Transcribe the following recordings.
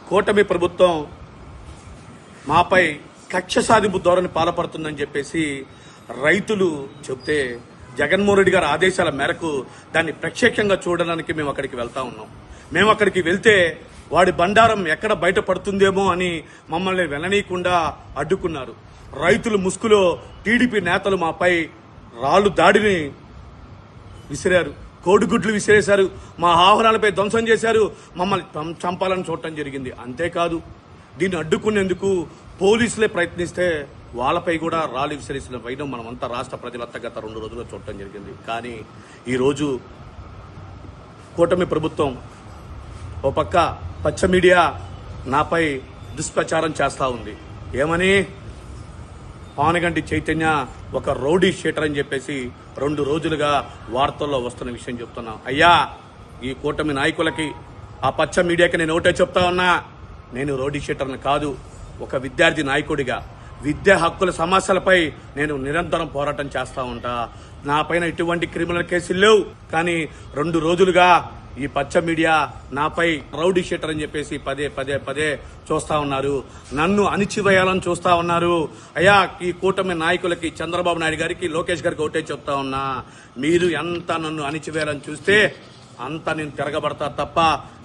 కూటమి ప్రభుత్వం మాపై కక్ష సాధింపు ధోరణి పాల్పడుతుందని చెప్పేసి రైతులు చెబితే జగన్మోహన్ రెడ్డి గారి ఆదేశాల మేరకు దాన్ని ప్రత్యక్షంగా చూడడానికి మేము అక్కడికి వెళ్తా ఉన్నాం. మేము అక్కడికి వెళ్తే వాడి బండారం ఎక్కడ బయటపడుతుందేమో అని మమ్మల్ని వెళ్ళనీయకుండా అడ్డుకున్నారు. రైతులు ముసుగులో టీడీపీ నేతలు మాపై రాళ్లు దాడిని విసిరారు, కోడిగుడ్లు విసిరేశారు, మా ఆహ్వానాలపై ధ్వంసం చేశారు, మమ్మల్ని చంపాలని చూడటం జరిగింది. అంతేకాదు దీన్ని అడ్డుకునేందుకు పోలీసులే ప్రయత్నిస్తే వాళ్ళపై కూడా రాళ్ళు విసిరేసిన వైనం మనమంతా రాష్ట్ర ప్రజలంతా గత 2 రోజుల్లో చూడటం జరిగింది. కానీ ఈరోజు కూటమి ప్రభుత్వం ఓ పక్క పచ్చ మీడియా నాపై దుష్ప్రచారం చేస్తూ ఉంది. ఏమని? పానగంటి చైతన్య ఒక రౌడీ షీటర్ అని చెప్పేసి 2 రోజులుగా వార్తల్లో వస్తున్న విషయం చెప్తున్నా. అయ్యా, ఈ కూటమి నాయకులకి ఆ పచ్చ మీడియాకి నేను ఒకటే చెప్తా ఉన్నా, నేను రౌడీ షీటర్ని కాదు. ఒక విద్యార్థి నాయకుడిగా విద్యా హక్కుల సమస్యలపై నేను నిరంతరం పోరాటం చేస్తా ఉంటా. నా పైన ఎటువంటి క్రిమినల్ కేసులు లేవు. కానీ 2 రోజులుగా ఈ పచ్చ మీడియా నాపై రౌడీ షీటర్ అని చెప్పేసి పదే చూస్తా ఉన్నారు. నన్ను అణిచివేయాలని చూస్తా ఉన్నారు. అయ్యా, ఈ కూటమి నాయకులకి, చంద్రబాబు నాయుడు గారికి, లోకేష్ గారికి ఒకటే చెప్తా ఉన్నా, మీరు ఎంత నన్ను అణిచివేయాలని చూస్తే అంత నేను తిరగబడతా తప్ప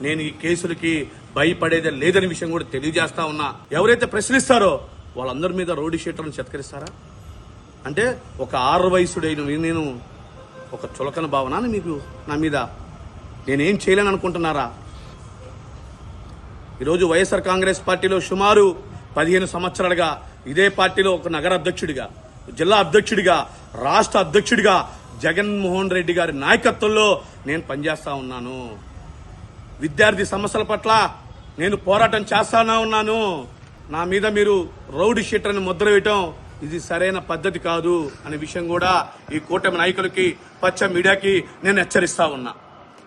నేను ఈ కేసులకి భయపడేదే లేదని విషయం కూడా తెలియజేస్తా ఉన్నా. ఎవరైతే ప్రశ్నిస్తారో వాళ్ళందరి మీద రౌడీ షీటర్ను చెతకరిస్తారా? అంటే ఒక 6 వయసుడైన నేను ఒక చులకన భావన మీకు నా మీద? నేనేం చేయలేను అనుకుంటున్నారా? ఈరోజు వైఎస్ఆర్ కాంగ్రెస్ పార్టీలో సుమారు 15 సంవత్సరాలుగా ఇదే పార్టీలో ఒక నగర అధ్యక్షుడిగా, జిల్లా అధ్యక్షుడిగా, రాష్ట్ర అధ్యక్షుడిగా జగన్మోహన్ రెడ్డి గారి నాయకత్వంలో నేను పనిచేస్తా ఉన్నాను. విద్యార్థి సమస్యల పట్ల నేను పోరాటం చేస్తానే ఉన్నాను. నా మీద మీరు రౌడీ షీటర్ని ముద్ర వేయటం ఇది సరైన పద్ధతి కాదు అనే విషయం కూడా ఈ కూటమి నాయకులకి, పచ్చ మీడియాకి నేను హెచ్చరిస్తా ఉన్నా.